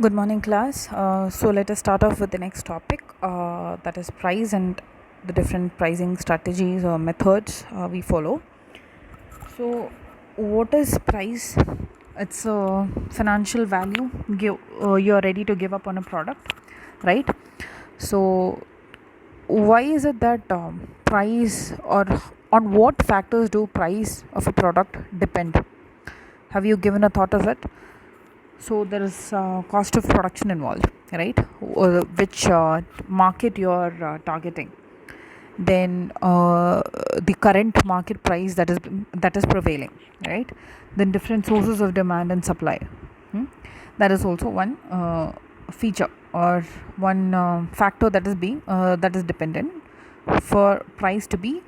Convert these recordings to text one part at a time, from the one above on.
Good morning, class. So let us start off with the next topic, that is price and the different pricing strategies or methods we follow. So, what is price? It's a financial value you are ready to give up on a product, right? So, why is it that price, or on what factors do price of a product depend? Have you given a thought of it? So there is cost of production involved, right? Which market you are targeting. Then the current market price that is prevailing, right? Then different sources of demand and supply. Hmm? That is also one feature or one factor that is dependent for price to be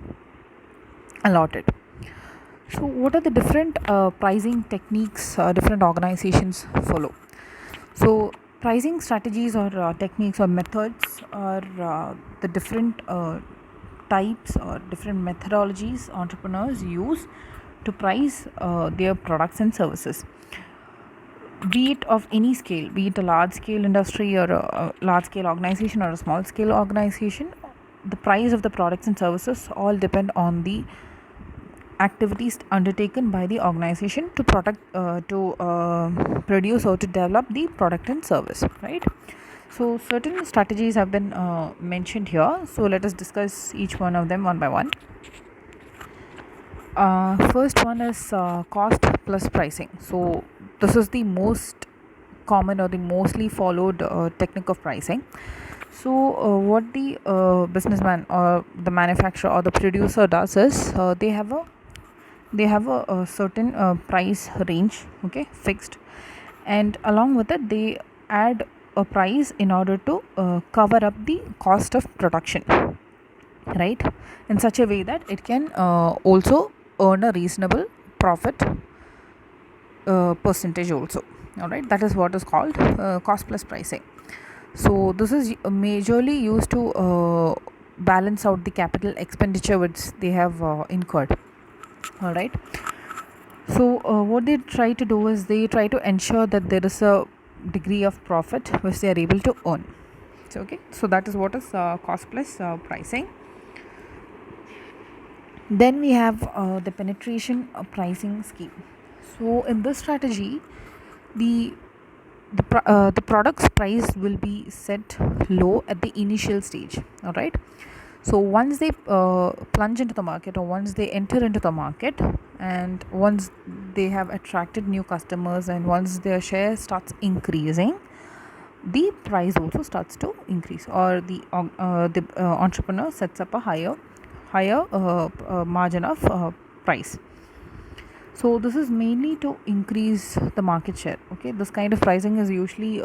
allotted. So, what are the different pricing techniques different organizations follow? So, pricing strategies or techniques or methods are the different types or different methodologies entrepreneurs use to price their products and services. Be it of any scale, be it a large scale industry or a large scale organization or a small scale organization, the price of the products and services all depend on the activities undertaken by the organization to produce or to develop the product and service, right? So certain strategies have been mentioned here, so let us discuss each one of them one by one. First one is cost plus pricing. So this is the most common or the mostly followed technique of pricing. So what the businessman or the manufacturer or the producer does is they have a certain price range, okay, fixed, and along with it they add a price in order to cover up the cost of production, right, in such a way that it can also earn a reasonable profit percentage also. All right, that is what is called cost plus pricing. So this is majorly used to balance out the capital expenditure which they have incurred. All right. So what they try to do is they try to ensure that there is a degree of profit which they are able to earn. So, okay, so that is what is cost plus pricing. Then we have the penetration pricing scheme. So in this strategy, the the product's price will be set low at the initial stage. All right. So once they plunge into the market, or once they enter into the market, and once they have attracted new customers, and once their share starts increasing, the price also starts to increase, or the entrepreneur sets up a higher margin of price. So this is mainly to increase the market share. Okay, this kind of pricing is usually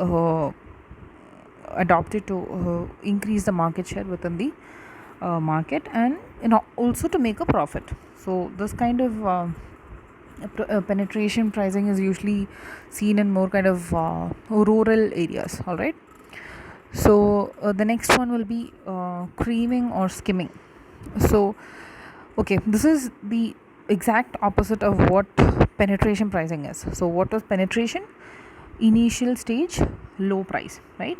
adopted to increase the market share within the market, and also to make a profit. So this kind of penetration pricing is usually seen in more kind of rural areas. All right. So the next one will be creaming or skimming. So okay, this is the exact opposite of what penetration pricing is. So what was penetration? Initial stage, low price, right?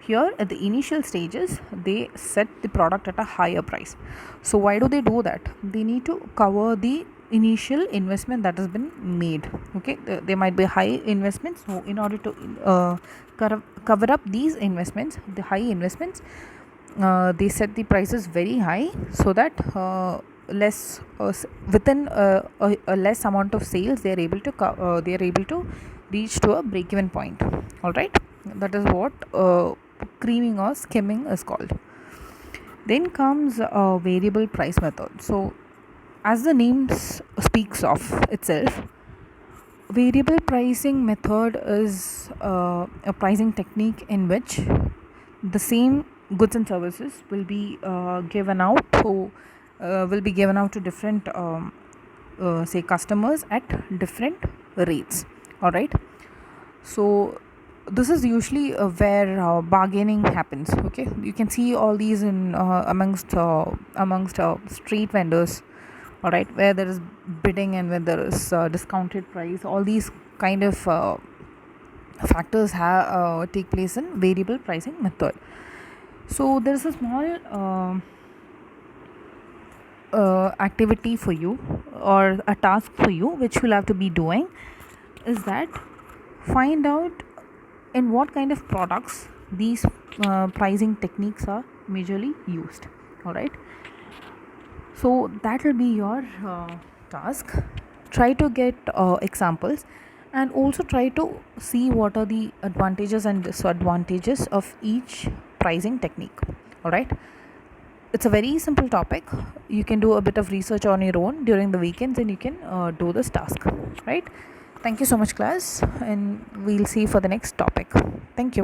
Here at the initial stages they set the product at a higher price. So why do they do that? They need to cover the initial investment that has been made. Okay, there might be high investments, so in order to cover up these investments, the high investments, they set the prices very high, so that less within a less amount of sales they are able to reach to a break even point. All right, that is what creaming or skimming is called. Then comes a variable price method. So as the name speaks of itself, variable pricing method is a pricing technique in which the same goods and services will be given out to different say customers at different rates. All right. So this is usually where bargaining happens. Okay, you can see all these in amongst street vendors. All right, where there is bidding and where there is discounted price, all these kind of factors take place in variable pricing method. So there is a small activity for you, or a task for you, which you'll have to be doing, is that find out in what kind of products these pricing techniques are majorly used. All right, so that will be your task. Try to get examples, and also try to see what are the advantages and disadvantages of each pricing technique. All right, it's a very simple topic. You can do a bit of research on your own during the weekends, and you can do this task, right? Thank you so much, class, and we'll see you for the next topic. Thank you.